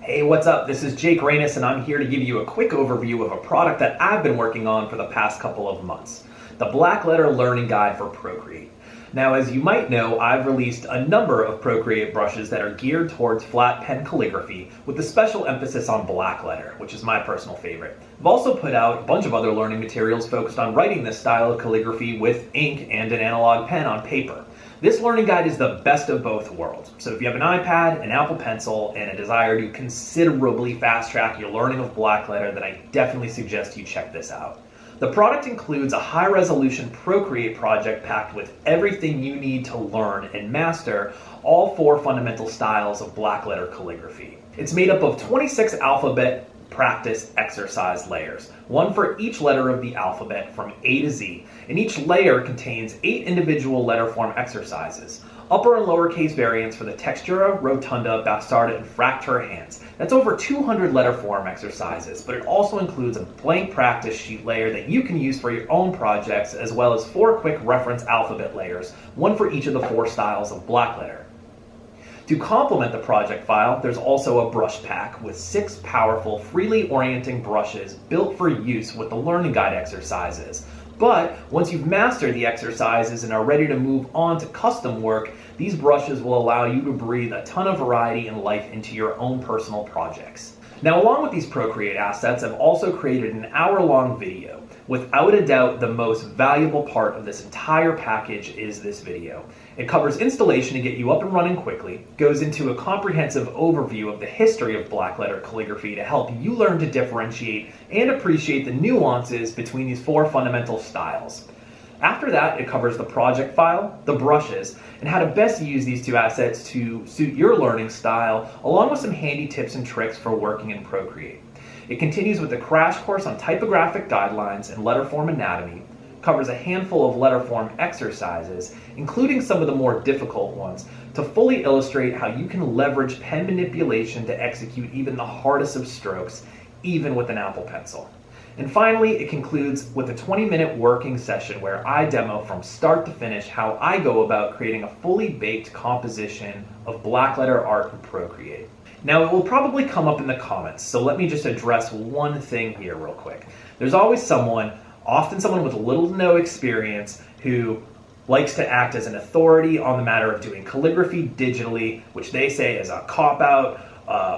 Hey, what's up? This is Jake Reynes, and I'm here to give you a quick overview of a product that I've been working on for the past couple of months, the Blackletter Learning Guide for Procreate. Now, as you might know, I've released a number of Procreate brushes that are geared towards flat pen calligraphy with a special emphasis on Blackletter, which is my personal favorite. I've also put out a bunch of other learning materials focused on writing this style of calligraphy with ink and an analog pen on paper. This learning guide is the best of both worlds. So if you have an iPad, an Apple Pencil, and a desire to considerably fast track your learning of Blackletter, then I definitely suggest you check this out. The product includes a high-resolution Procreate project packed with everything you need to learn and master all 4 fundamental styles of Blackletter calligraphy. It's made up of 26 alphabet practice exercise layers, one for each letter of the alphabet from A to Z, and each layer contains 8 individual letter form exercises, upper and lowercase variants for the textura, rotunda, bastarda, and fraktur hands. That's over 200 letter form exercises, but it also includes a blank practice sheet layer that you can use for your own projects, as well as 4 quick reference alphabet layers, one for each of the 4 styles of Blackletter. To complement the project file, there's also a brush pack with 6 powerful, freely orienting brushes built for use with the learning guide exercises. But once you've mastered the exercises and are ready to move on to custom work, these brushes will allow you to breathe a ton of variety and life into your own personal projects. Now, along with these Procreate assets, I've also created an hour-long video. Without a doubt, the most valuable part of this entire package is this video. It covers installation to get you up and running quickly, goes into a comprehensive overview of the history of Blackletter calligraphy to help you learn to differentiate and appreciate the nuances between these 4 fundamental styles. After that, it covers the project file, the brushes, and how to best use these 2 assets to suit your learning style, along with some handy tips and tricks for working in Procreate. It continues with a crash course on typographic guidelines and letterform anatomy, covers a handful of letterform exercises, including some of the more difficult ones, to fully illustrate how you can leverage pen manipulation to execute even the hardest of strokes, even with an Apple Pencil. And finally, it concludes with a 20-minute working session where I demo from start to finish how I go about creating a fully baked composition of Blackletter art in Procreate. Now, it will probably come up in the comments, so let me just address one thing here real quick. There's always someone, often someone with little to no experience, who likes to act as an authority on the matter of doing calligraphy digitally, which they say is a cop-out,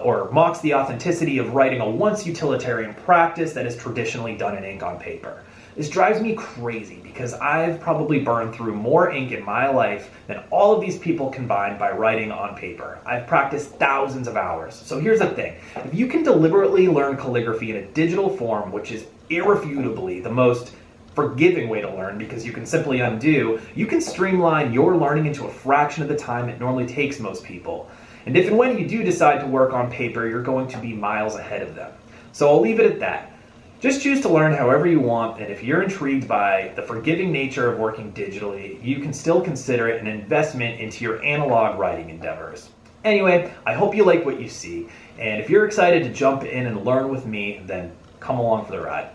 or mocks the authenticity of writing a once utilitarian practice that is traditionally done in ink on paper. This drives me crazy because I've probably burned through more ink in my life than all of these people combined by writing on paper. I've practiced thousands of hours. So here's the thing. If you can deliberately learn calligraphy in a digital form, which is irrefutably the most forgiving way to learn because you can simply undo, you can streamline your learning into a fraction of the time it normally takes most people. And if and when you do decide to work on paper, you're going to be miles ahead of them. So I'll leave it at that. Just choose to learn however you want, and if you're intrigued by the forgiving nature of working digitally, you can still consider it an investment into your analog writing endeavors. Anyway, I hope you like what you see, and if you're excited to jump in and learn with me, then come along for the ride.